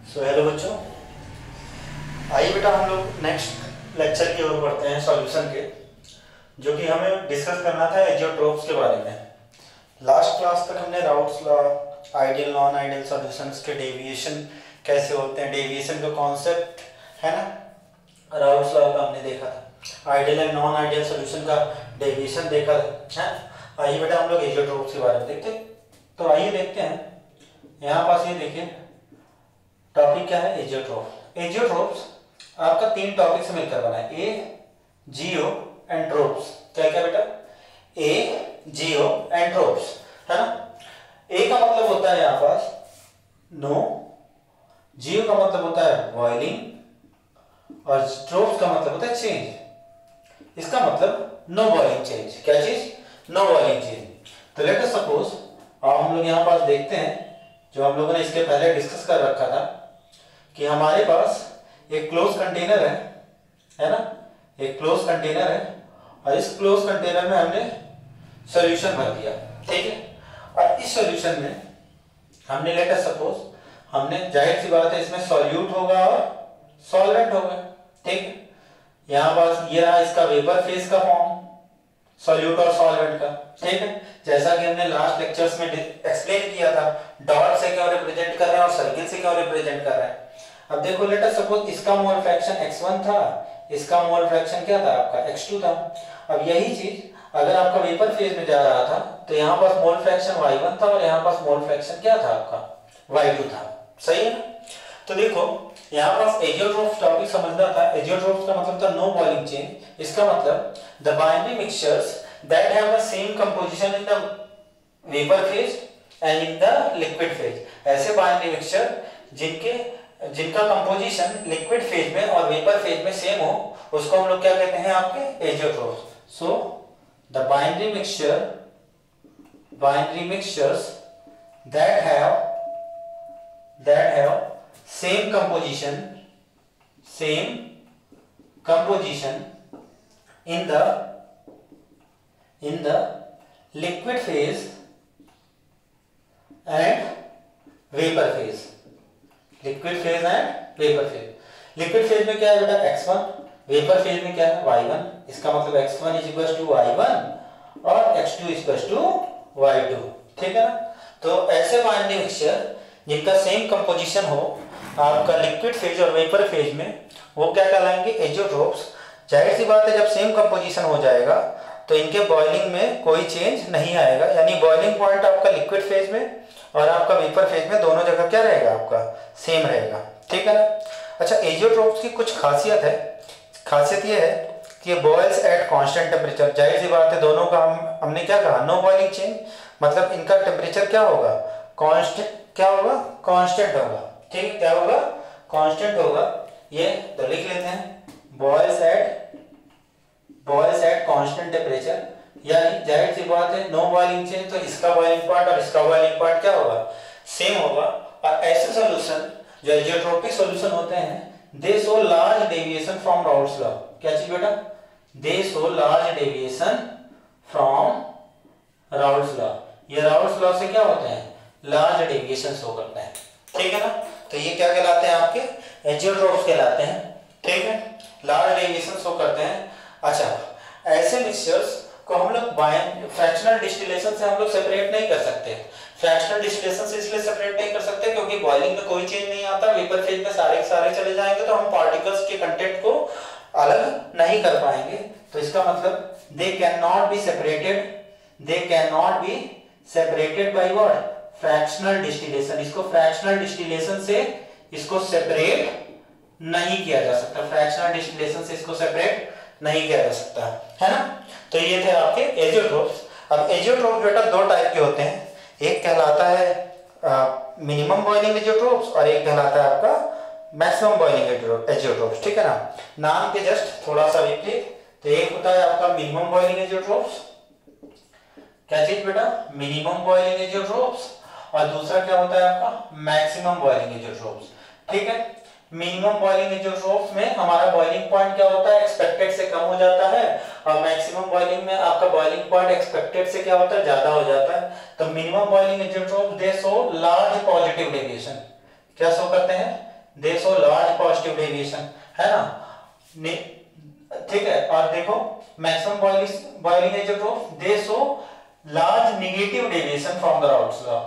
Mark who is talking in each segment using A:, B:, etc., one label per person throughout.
A: Hello बच्चों, आइए बेटा हम लोग नेक्स्ट लेक्चर की ओर बढ़ते हैं सॉल्यूशन के, जो कि हमें डिस्कस करना था एजियोट्रोप्स के बारे में। लास्ट क्लास तक हमने routes law, ideal non ideal solutions के डेविएशन कैसे होते हैं, डेविएशन का कॉन्सेप्ट है ना, राउट्स लॉ का हमने देखा था, ideal and non ideal solution का डेविएशन देखा है। आइए बेटा हम लोग एजियोट्रोप्स के बारे में देखते हैं। तो आइए देखते हैं, यहाँ पास ये देखिए टॉपिक क्या है, एजियोट्रोप। एजियोट्रोप्स आपका तीन टॉपिक से मिलकर बना है, ए, जियो एंड ट्रोप्स। क्या क्या बेटा, ए, जियो एंड ट्रोप्स, है ना। ए का मतलब होता है यहाँ पास नो, जियो का मतलब होता है बॉइलिंग और ट्रोप्स का मतलब होता है चेंज। इसका मतलब नो बॉइलिंग चेंज। क्या चीज, नो बॉइलिंग चेंज। तो लेट अस सपोज अब हम लोग यहाँ पास देखते हैं, जो हम लोगों ने इसके पहले डिस्कस कर रखा था कि हमारे पास एक क्लोज कंटेनर है ना, एक क्लोज कंटेनर है और इस क्लोज कंटेनर में हमने सॉल्यूशन भर दिया, ठीक है। और इस सॉल्यूशन में हमने लेट अस सपोज हमने, जाहिर सी बात है इसमें सॉल्यूट होगा और सॉल्वेंट होगा, ठीक है। यहाँ पास ये रहा इसका वेपर फेज का फॉर्म, सॉल्यूट और सॉल्वेंट का, ठीक है। जैसा कि हमने लास्ट लेक्चर्स में एक्सप्लेन किया था, डॉट से क्या रिप्रेजेंट कर रहे हैं और सर्किल से क्या रिप्रेजेंट कर रहे हैं। अब देखो लेट अस सपोज इसका मोल फ्रैक्शन x1 था, इसका मोल फ्रैक्शन क्या था आपका x2 था। अब यही चीज अगर आपका वेपर फेज में जा रहा था तो यहाँ पास मोल फ्रैक्शन y1 था और यहाँ पास मोल फ्रैक्शन क्या था आपका y2 था, सही है ना। तो देखो यहाँ पास एजियोट्रोप्स टॉपिक समझना था। एजियोट्रोप्स का मतलब था नो बॉइलिंग चेंज। इसका मतलब the binary mixtures that have the same composition in the vapour phase and in the liquid phase. ऐसे बाइनरी मिक्सचर जिनका कंपोजिशन लिक्विड फेज में और वेपर फेज में सेम हो, उसको हम लोग क्या कहते हैं आपके, azeotropes. So the binary mixtures that have same composition in the liquid phase and vapor phase, liquid phase and vapour phase. Liquid phase में क्या है बेटा x1, वेपर फेज में क्या है y1। इसका मतलब x1 is equal to y1 और x2 is equal to y2, ठीक है ना। तो ऐसे बाइनरी मिक्सचर जिनका सेम कंपोजिशन हो आपका लिक्विड फेज और वेपर फेज में, वो क्या कहलाएंगे, एजियोट्रोप्स। जाहिर सी बात है जब सेम कंपोजिशन हो जाएगा तो इनके बॉइलिंग में कोई चेंज नहीं आएगा, यानी बॉइलिंग पॉइंट आपका लिक्विड फेज में और आपका वेपर फेज में दोनों जगह क्या रहेगा आपका, सेम रहेगा, ठीक है ना। अच्छा, एजियोट्रोप्स की कुछ खासियत है। खासियत ये है कि ये बॉइल्स एट कांस्टेंट टेम्परेचर। जाहिर सी बात है दोनों का हमने क्या कहा, नो बॉइलिंग चेंज, मतलब इनका टेम्परेचर क्या होगा, कांस्टेंट, क्या होगा, कांस्टेंट होगा, ठीक, क्या होगा, कांस्टेंट होगा। ये तो लिख लेते हैं, बॉइल्स एट कांस्टेंट टेम्परेचर, यानी जाहिर सी बात है नो बॉइलिंग चेंज, तो इसका बॉइलिंग पॉइंट और इसका बॉइलिंग पॉइंट क्या होगा, सेम होगा। और ऐसे सॉल्यूशन जो एजियोट्रोपिक सॉल्यूशन होते हैं, they show large deviation from routes law. क्या चीज बेटा, दे show large deviation from routes law. ये राउट्स लॉ से क्या होते हैं, लार्ज डेविएशन शो करते हैं, ठीक है ना। तो ये क्या कहलाते हैं आपके, एजियोट्रोप्स कहलाते हैं, ठीक है, लार्ज डेविएशन शो करते हैं। अच्छा, ऐसे मिक्सचर्स को हम लोग फ्रैक्शनल डिस्टिलेशन से हम लोग सेपरेट नहीं कर सकते। फ्रैक्शनल डिस्टिलेशन से इसलिए सेपरेट नहीं कर सकते क्योंकि बॉइलिंग में कोई चेंज नहीं आता, वेपर फेज में सारे के सारे चले जाएंगे तो हम पार्टिकल्स के कंटेंट को अलग नहीं कर पाएंगे। तो इसका मतलब they can not be separated by what, fractional distillation. इसको फ्रैक्शनल डिस्टिलेशन से इसको सेपरेट नहीं किया जा सकता, फ्रैक्शनल डिस्टिलेशन से इसको सेपरेट नहीं किया जा सकता, है ना। तो ये थे आपके एजियोट्रोप्स। अब एजियोट्रोप्स बेटा दो टाइप के होते हैं, एक कहलाता है मिनिमम बॉइलिंग एजियोट्रोप्स और एक कहलाता है आपका मैक्सिमम बॉइलिंग एजियोट्रोप्स, ठीक है ना। नाम के जस्ट थोड़ा सा विपरीत। तो एक होता है आपका मिनिमम बॉइलिंग एजियोट्रोप्स, क्या चीज बेटा, मिनिमम बॉइलिंग एजियोट्रोप्स, और दूसरा क्या होता है आपका मैक्सिमम बॉइलिंग एजियोट्रोप्स, ठीक है। मिनिमम बॉइलिंग एजियोट्रोप्स में हमारा बॉइलिंग पॉइंट क्या होता है, एक्सपेक्टेड से कम हो जाता है, और मैक्सिमम बॉइलिंग में आपका बॉइलिंग पॉइंट एक्सपेक्टेड से क्या होता है, ज्यादा हो जाता है। तो minimum boiling azeotropes they show large positive deviation, क्या शो करते हैं, they show large positive deviation, है ना, ठीक है। और देखो maximum boiling azeotropes they show large negative deviation from the Raoult's law,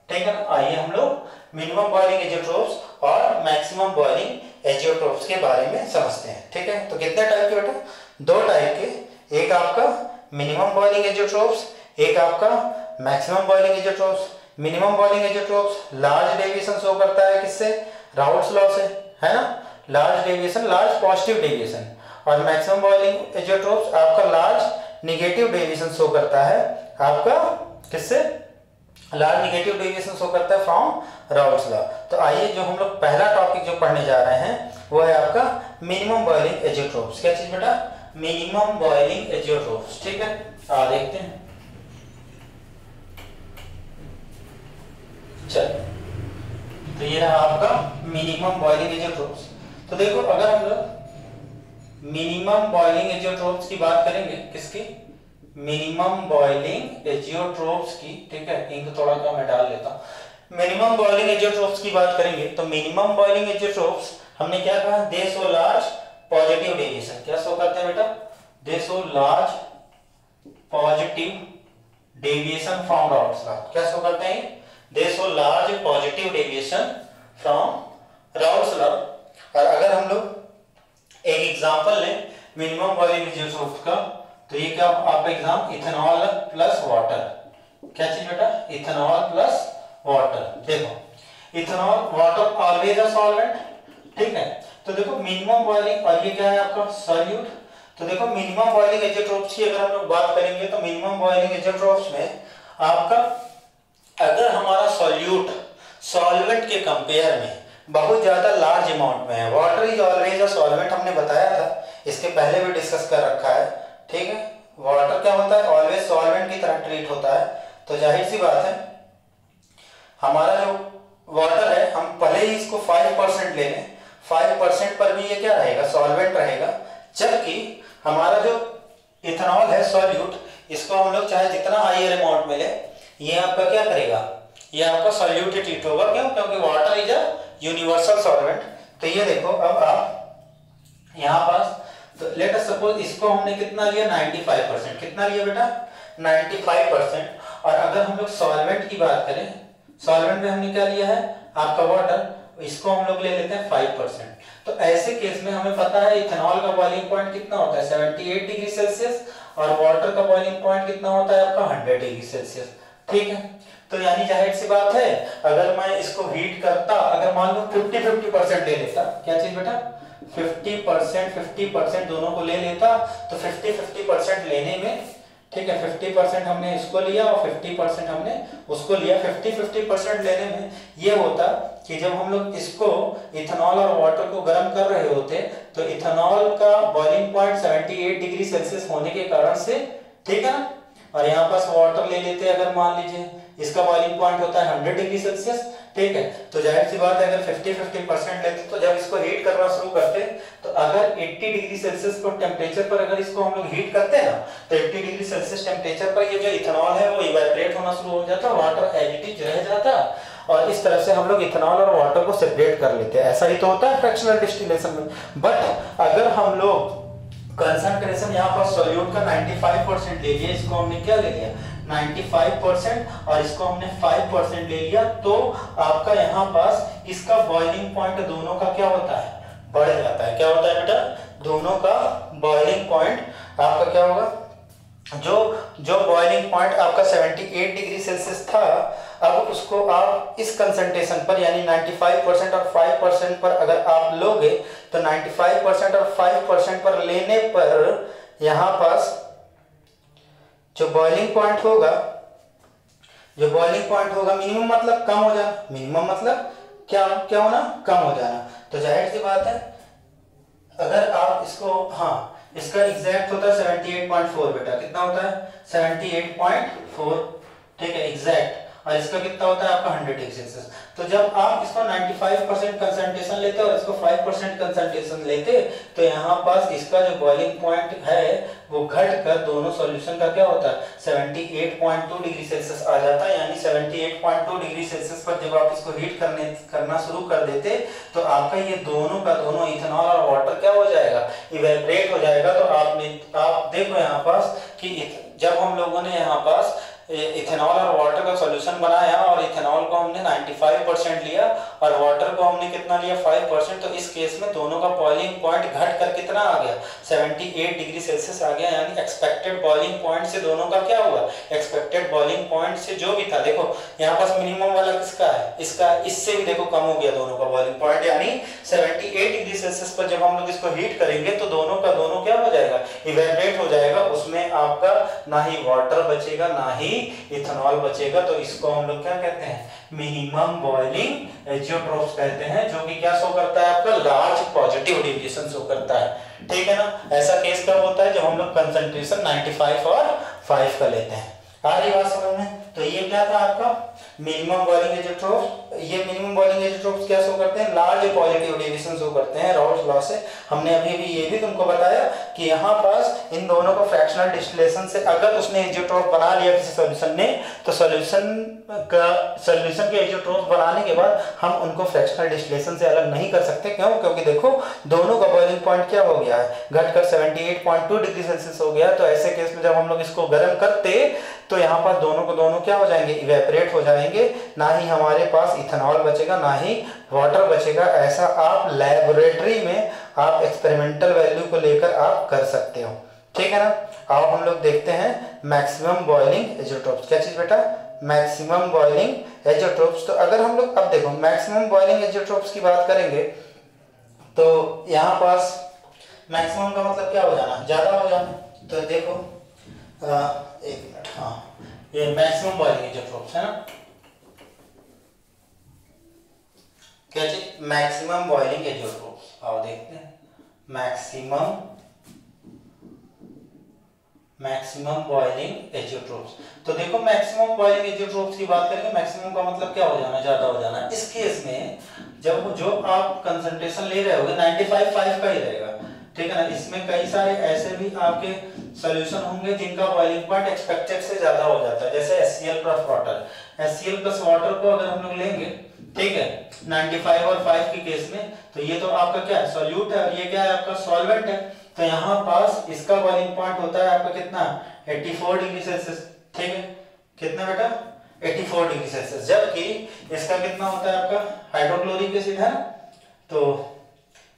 A: ठीक है ना। आइए हम लोग मिनिमम बॉइलिंग एजेट्रोफ्स और मैक्सिमम बॉइलिंग एजियोट्रोफ्स के बारे में समझते हैं, ठीक है। तो कितने टाइप के बेटा, दो टाइप के, एक आपका मिनिमम बॉइलिंग एजियोट्रोफ्स, एक आपका maximum boiling azeotropes. Minimum boiling azeotropes large deviation show करता है किससे, राउल्ट्स लॉ से, है ना, large deviation, large positive deviation. और मैक्सिमम बॉइलिंग एजियोट्रोफ्स आपका लार्ज नेगेटिव डेविएशन शो करता है, आपका किससे, लार्ज नेगेटिव डेविएशन शो करता है फ्रॉम राउल्ट्स लॉ। तो आइए जो हम लोग पहला टॉपिक जो पढ़ने जा रहे हैं वो है आपका मिनिमम बॉइलिंग एजियोट्रोफ्स। क्या चीज बेटा, मिनिमम बॉइलिंग एजियोट्रोफ्स, ठीक है। देखते हैं, चलिए। तो ये रहा आपका मिनिमम बॉइलिंग एजियोट्रोफ्स। तो देखो अगर हम लोग मिनिमम बॉइलिंग एजियोट्रोफ्स की बात करेंगे, किसकी, मिनिमम बॉइलिंग एजियोट्रोफ्स की, ठीक है। इंक थोड़ा कम मैं डाल लेता हूं। मिनिमम बॉइलिंग एजियोट्रोफ्स की बात करेंगे तो मिनिमम बॉइलिंग एजियोट्रोफ्स हमने क्या कहा, दे शो लार्ज पॉजिटिव डेविएशन। क्या शो करते हैं बेटा, दे show large positive deviation from Raoult's law. क्या शो करते हैं, they show large positive deviation from Raoult's law. और अगर हम लोग एक एग्जांपल लें मिनिमम बॉइलिंग एजियोट्रोफ्स का, तो ये क्या आपका एग्जाम, इथेनॉल प्लस वाटर। क्या चीज बेटा, इथेनॉल प्लस वाटर। देखो ethanol water always a solvent, ठीक है। तो देखो मिनिमम बॉइलिंग, और ये क्या है आपका सॉल्यूट। तो देखो मिनिमम बॉइलिंग एजियोट्रोफ्स की अगर हम लोग बात करेंगे तो मिनिमम बॉइलिंग एजियोट्रोफ्स में आपका अगर हमारा सॉल्यूट सॉल्वेंट के कंपेयर में बहुत ज्यादा लार्ज अमाउंट में है, water is always a solvent, हमने बताया था, इसके पहले भी डिस्कस कर रखा है, ठीक है। वाटर क्या होता है, ऑलवेज सॉल्वेंट की तरह ट्रीट होता है। तो जाहिर सी बात है हमारा जो वाटर है, हम भले ही इसको 5% ले लें, 5% पर भी ये क्या रहेगा, सॉल्वेंट रहेगा। जबकि हमारा जो इथेनॉल है सॉल्यूट, इसको हम लोग चाहे जितना हायर अमाउंट में ले, ये आपका क्या करेगा, ये आपका सॉल्यूट ही ट्रीट होगा। क्यों, क्योंकि water is a universal solvent. तो ये देखो अब आप यहाँ पास, तो लेट अस सपोज इसको हमने कितना लिया, 95%। कितना लिया बेटा, 95%। और अगर हम लोग सॉल्वेंट की बात करें, सॉल्वेंट में हमने क्या लिया है आपका वाटर, इसको हम लोग ले लेते हैं 5%। तो ऐसे केस में हमें पता है इथेनॉल का बॉइलिंग पॉइंट कितना होता है, 78 डिग्री सेल्सियस, और वाटर का बॉइलिंग पॉइंट कितना होता है आपका 100 डिग्री सेल्सियस, ठीक है। तो यानी जाहिर सी बात है अगर मैं इसको हीट करता, अगर मान लो 50-50% ले लेता, क्या चीज बेटा, 50% दोनों को ले लेता, तो 50-50% लेने में, ठीक है, 50% हमने इसको लिया और 50% हमने उसको लिया। 50-50% लेने में ये होता कि जब हम लोग इसको इथेनॉल और वाटर को गर्म कर रहे होते, तो इथेनॉल का बॉइलिंग पॉइंट 78 डिग्री सेल्सियस होने के कारण से, ठीक है ना, और यहाँ पास वाटर ले लेते अगर मान लीजिए इसका बॉइलिंग पॉइंट होता है 100 डिग्री सेल्सियस, ठीक है। तो जाहिर सी बात है अगर 50-50% लेते, तो जब इसको हीट करना शुरू करते, तो अगर 80 डिग्री सेल्सियस को टेम्परेचर पर अगर इसको हम लोग हीट करते हैं ना, तो 80 डिग्री सेल्सियस टेम्परेचर पर ये जो इथेनॉल है वो इवेपोरेट होना शुरू हो जाता, वाटर एज इट इज रह जाता, और इस तरह से हम लोग इथेनॉल और वाटर को सेपरेट कर लेते हैं। ऐसा ही तो होता है फ्रैक्शनल डिस्टिलेशन में। बट अगर हम लोग कंसंट्रेशन यहाँ पर सॉल्यूट का 95% ले लिया, इसको हमने क्या ले लिया 95%, और इसको हमने 5% ले लिया, तो आपका यहाँ पास इसका बॉइलिंग पॉइंट दोनों का क्या होता है, बढ़ जाता है। क्या होता है बेटा, दोनों का बॉइलिंग पॉइंट आपका क्या होगा, जो बॉइलिंग पॉइंट आपका 78 डिग्री सेल्सियस था, अब उसको आप इस कंसंट्रेशन पर यानी 95% और 5% पर अगर आप लोगे, तो 95% और 5% पर लेने पर यहाँ पास जो बॉइलिंग पॉइंट होगा, मिनिमम मतलब कम हो जाना, मिनिमम मतलब क्या होना, कम हो जाना। तो जाहिर सी बात है अगर आप इसको, हाँ इसका एग्जैक्ट होता है 78.4 बेटा, कितना होता है 78.4, ठीक है एग्जैक्ट, और इसका कितना होता है आपका 100 डिग्री सेल्सियस। तो जब आप इसको 95% कंसंट्रेशन लेते और इसको 5% कंसंट्रेशन लेते तो यहाँ पास इसका जो बॉइलिंग पॉइंट है वो घट कर दोनों सॉल्यूशन का क्या होता है 78.2 डिग्री सेल्सियस आ जाता है। यानी 78.2 डिग्री सेल्सियस पर जब आप इसको हीट करना शुरू कर देते तो आपका ये दोनों का दोनों इथेनॉल और वाटर क्या हो जाएगा, इवेपोरेट हो जाएगा। तो आप देखो यहाँ पास कि जब हम लोगों ने यहाँ पास इथेनॉल और वाटर का सॉल्यूशन बनाया और इथेनॉल को हमने 95% लिया और वाटर को हमने कितना लिया 5%, तो इस केस में दोनों का बॉइलिंग पॉइंट घट कर कितना आ गया 78 डिग्री सेल्सियस आ गया। यानी एक्सपेक्टेड बॉइलिंग पॉइंट से दोनों का क्या हुआ, एक्सपेक्टेड बॉइलिंग पॉइंट से जो भी था, देखो यहाँ पास मिनिमम वाला किसका है, इसका, इससे भी देखो कम हो गया दोनों का बॉइलिंग पॉइंट। यानी 78 डिग्री सेल्सियस पर जब हम लोग इसको हीट करेंगे तो दोनों का दोनों क्या हो जाएगा, इवेपोरेट हो जाएगा। उसमें आपका ना ही वाटर बचेगा ना ही इथेनॉल बचेगा। तो इसको हम लोग क्या कहते हैं, मिनिमम बॉइलिंग एजियोट्रोप्स कहते हैं, जो कि क्या शो करता है, आपका लार्ज पॉजिटिव डेविएशन शो करता है। ठीक है ना। ऐसा केस कब होता है, जब हम लोग कंसंट्रेशन 95 और 5 का लेते हैं। आ रही बात समझ में। तो ये क्या था आपका मिनिमम बॉइलिंग एजियोट्रोप्स। ये मिनिमम बॉइलिंग एजियोट्रोप्स क्या शो करते हैं, लार्ज पॉजिटिव डेविएशन शो करते हैं राउल्ट्स लॉ से। हमने अभी भी ये भी तुमको बताया कि यहाँ पास इन दोनों को फ्रैक्शनल डिस्टिलेशन से अगर उसने एजियोट्रोप बना लिया किसी सॉल्यूशन ने, तो सॉल्यूशन के एजियोट्रोप बनाने के बाद हम उनको फ्रैक्शनल डिस्टिलेशन से अलग नहीं कर सकते। क्यों, क्योंकि देखो दोनों का बॉइलिंग पॉइंट क्या हो गया है, घटकर 78.2 डिग्री सेल्सियस हो गया। तो ऐसे केस में जब हम लोग इसको गर्म करते तो यहाँ पास दोनों को दोनों क्या हो जाएंगे, इवेपोरेट हो जाएंगे। ना ही हमारे पास इथेनॉल बचेगा ना ही वाटर बचेगा। ऐसा आप लेबोरेटरी में आप एक्सपेरिमेंटल वैल्यू को लेकर आप कर सकते हो। ठीक है ना। अब हम लोग देखते हैं मैक्सिमम बॉइलिंग एजियोट्रोप्स। क्या चीज बेटा, मैक्सिमम बॉइलिंग एजियोट्रोप्स। तो अगर हम लोग अब देखो मैक्सिमम बॉइलिंग एजियोट्रोप्स की बात करेंगे तो यहाँ पास मैक्सिमम का मतलब क्या हो जाना, ज्यादा हो जाना। तो देखो एक मिनट, हाँ ये मैक्सिमम बॉइलिंग एजियोट्रोप्स है ना। क्या चीज, मैक्सिमम बॉइलिंग एजियोट्रोप्स। आओ देखते हैं मैक्सिमम बॉइलिंग एजियोट्रोप्स। तो देखो मैक्सिमम बॉइलिंग एजियोट्रोप्स की बात करेंगे, मैक्सिमम का मतलब क्या हो जाना, ज्यादा हो जाना। इस केस में जब जो आप कंसंट्रेशन ले रहे होगे 95.5 का ही रहेगा। ठीक है ना। इसमें कई सारे ऐसे भी आपके सॉल्यूशन होंगे जिनका बॉइलिंग पॉइंट एक्सपेक्टेड से ज्यादा हो जाता है, जैसे HCl plus water. HCl plus water को अगर हम लोग लेंगे, ठीक है, 95 और 5 के केस में, तो ये तो आपका क्या है, सॉल्यूट है, और ये क्या है, आपका सॉल्वेंट है। तो यहाँ पास इसका बॉइलिंग पॉइंट होता है आपका कितना, 84 डिग्री सेल्सियस। ठीक है, कितना बेटा, 84 डिग्री सेल्सियस। जबकि इसका कितना होता है आपका, हाइड्रोक्लोरिक एसिड है ना, तो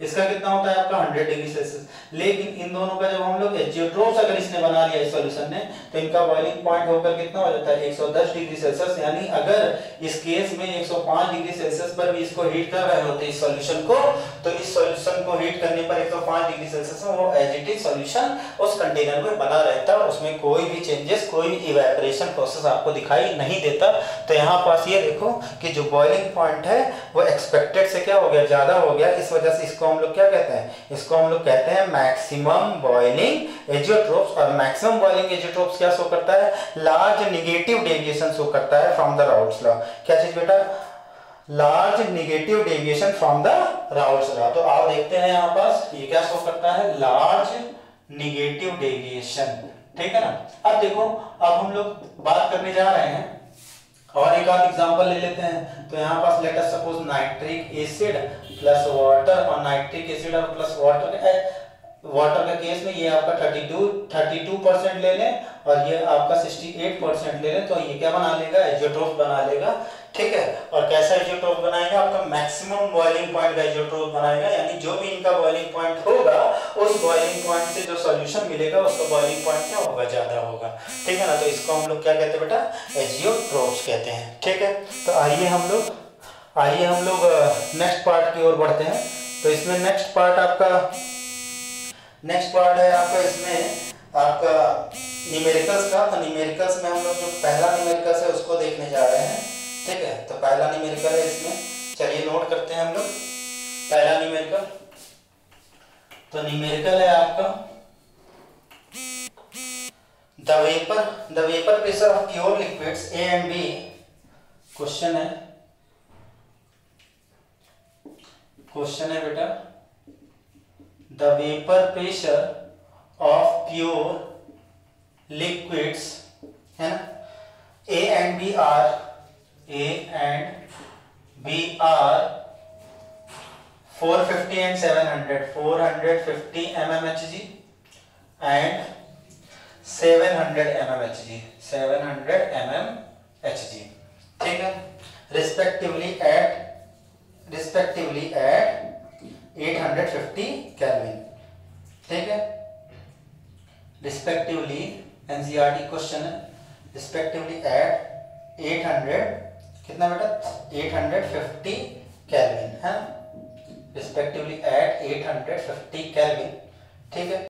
A: इसका कितना होता है आपका 100 डिग्री सेल्सियस। लेकिन इन दोनों का जब हम लोग एजियोट्रोप्स अगर इसने बना लिया इस सॉल्यूशन ने, तो इनका बॉइलिंग पॉइंट होकर कितना हो जाता है 110 डिग्री सेल्सियस। यानी अगर इस केस में 105 डिग्री सेल्सियस पर भी इसको हीट कर रहे होते इस सॉल्यूशन को, तो इस सॉल्यूशन को हीट करने पर 105 डिग्री सेल्सियस में वो एज इट इज सॉल्यूशन उस कंटेनर में बना रहता, उसमें कोई भी चेंजेस, कोई भी इवेपोरेशन प्रोसेस आपको दिखाई नहीं देता। तो यहाँ पास ये देखो कि जो बॉइलिंग पॉइंट है वो एक्सपेक्टेड से क्या हो गया, ज्यादा हो गया। इस वजह से इसको हम लोग क्या कहते हैं, इसको हम लोग कहते हैं मैक्सिमम बॉइलिंग एजियोट्रोप्स। और मैक्सिमम बॉइलिंग एजियोट्रोप्स क्या शो करता है, लार्ज नेगेटिव डेविएशन शो करता है फ्रॉम द राउल्ट्स लॉ। क्या चीज बेटा, large negative deviation from the Raoult's law. तो आओ देखते हैं यहाँ पास ये क्या शो करता है, लार्ज नेगेटिव डेविएशन। ठीक है ना। अब देखो, अब हम लोग बात करने जा रहे हैं और एक आध एग्जांपल ले लेते हैं। तो यहाँ पास let us suppose nitric acid plus water, और नाइट्रिक एसिड और प्लस वाटर का केस में ये आपका 32% ले लें और ये आपका 68% ले लें, तो ये क्या बना लेगा, एजियोट्रोप बना लेगा। ठीक है। और कैसा एजियोट्रोप बनाएगा, आपका मैक्सिमम बॉइलिंग पॉइंट का एजियोट्रोप बनाएगा। यानी जो भी इनका बॉइलिंग पॉइंट होगा उस बॉइलिंग पॉइंट से जो सॉल्यूशन मिलेगा उसका बॉइलिंग पॉइंट क्या होगा, ज्यादा होगा। ठीक है ना। तो इसको हम लोग क्या कहते हैं बेटा, एजियोट्रोप्स कहते हैं। ठीक है। तो आइए हम लोग नेक्स्ट पार्ट की ओर बढ़ते हैं। तो इसमें नेक्स्ट पार्ट है आपका इसमें आपका न्यूमेरिकल्स का। तो न्यूमेरिकल्स में हम लोग जो पहला न्यूमेरिकल्स है उसको देखने जा रहे हैं। ठीक है। तो पहला न्यूमेरिकल है इसमें, चलिए नोट करते हैं हम लोग पहला न्यूमेरिकल। तो न्यूमेरिकल है आपका the vapour pressure of pure liquids A and B। Question है क्वेश्चन है बेटा, the vapour pressure of pure liquids, है ना, A and B are 450 and 700, 450 mmHg and 700 mmHg, 700 mmHg, ठीक है, रिस्पेक्टिवली एट 850 केल्विन, ठीक है, रिस्पेक्टिवली, एनसीईआरटी क्वेश्चन है, रिस्पेक्टिवली एट 800 कितना बेटा 850 केल्विन है, रिस्पेक्टिवली एट 850 केल्विन, ठीक है।